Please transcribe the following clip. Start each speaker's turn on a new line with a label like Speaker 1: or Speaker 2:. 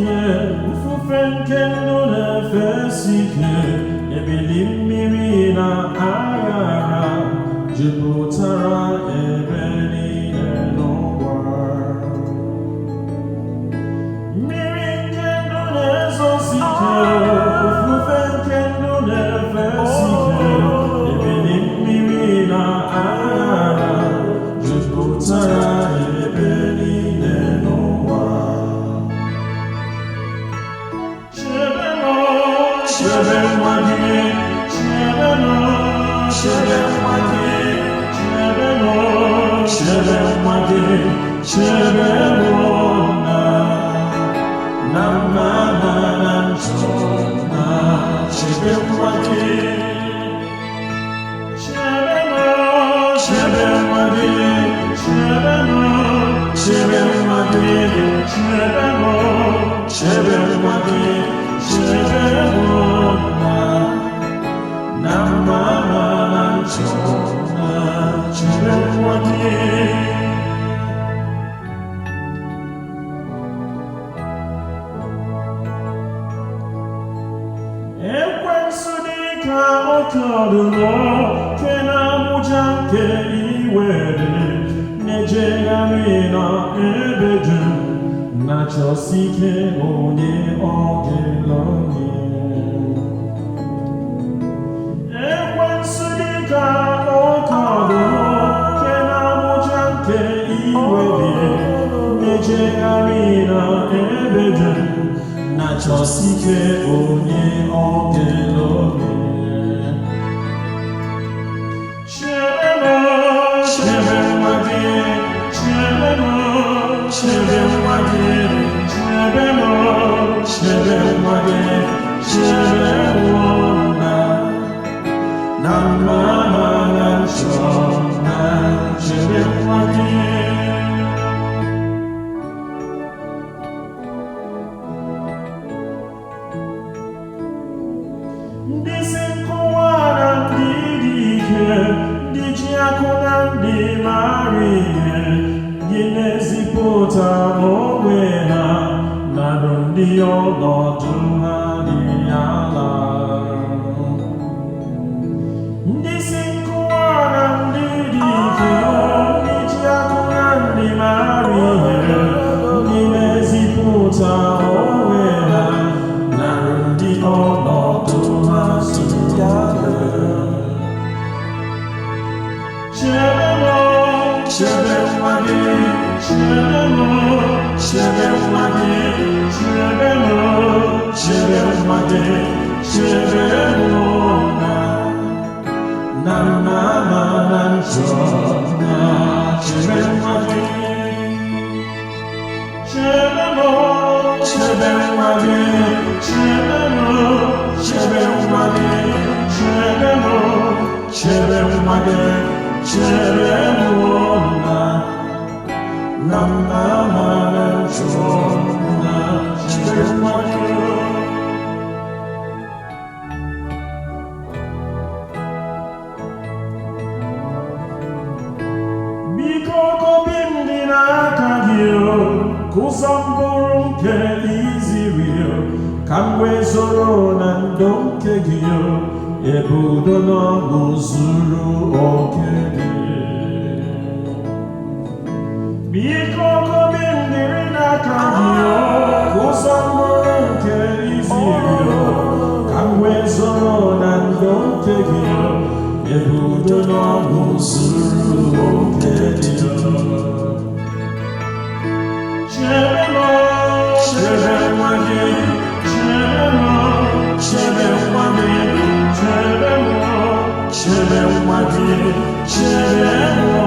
Speaker 1: ike ifufe nke ndụ na-efesi ike ebili mmiri na aghara jupụtara ebe niile n'ụwa. Mmiri nke ndụ na-ezosi ike ifufe nke ndụ na-efesi ike ebili mmiri na aghara jupụtara ebe niile n'ụwa. Chebe nwa gị, chebe nọ, chebe nwa gị, chebe nọ, chebe nwa gị, chebe nọ na mma na njọ na chebe nwa gị. Chebe nọ, chebe nwa gị, chebe nọ, chebe nwa gị, chebe nọ, chebe nwa gị, chebe nọ na mma na njọ na chebe nwa gị. Ekwensu dị ka oke ọdụm nke na-amụja nke iwe na-ejegharị n'ebe dum na-achọsi ike onye ọ ga-elọnye. Ekwensu dị ka oke ọdụm nke na-amụja nke iwe na-ejegharị n'ebe dum na-achọsi ike onye ọ ga-elọnye. Chebe nwa gị, chebe nọ, chebe nwa gị, chebe nọ, chebe nwa gị, chebe nọ na mma na njọ na chebe nwa gị. Ndị si nkụwa na ndị dị ike, ndị ji akụ na ndị mara ihe, ndị na-ezipụta onwe ha na-adụ ndị ọnọdụ ha dị ala. Ndị si nkụwa na ndị dị ike, ndị ji akụ na ndị mara ihe, ndị na-ezipụta onwe ha na-adụ ndị ọnọdụ ha si ala. Chebe nọ, chebe nwa gị, chebe nọ, chebe nwa gị, chebe nọ, chebe nwa gị, chebe nọ na mma na njọ na chebe nwa gị. Chebe nọ, chebe nwa gị, chebe nọ, chebe nwa gị, chebe nọ, chebe nwa gị, chebe nọ na mma na njọ na chebe nwa gị. Biko obi m dị n'aka gị, kụsa mkpụrụ nke iziri ka m wee zoro na ndụ nke gị, ebe udo na ọṅụ zuru oke gị. Biko obi m dịrị n'aka gị, kụsa mkpụrụ nke iziri ka m wee zoro na ndụ nke gị, ebe udo na ọṅụ zuru oke gị. Chebe nọ, chebe nwa gị, chebe nọ, chebe nwa gị, chebe nọ, chebe nwa gị, chebe nọ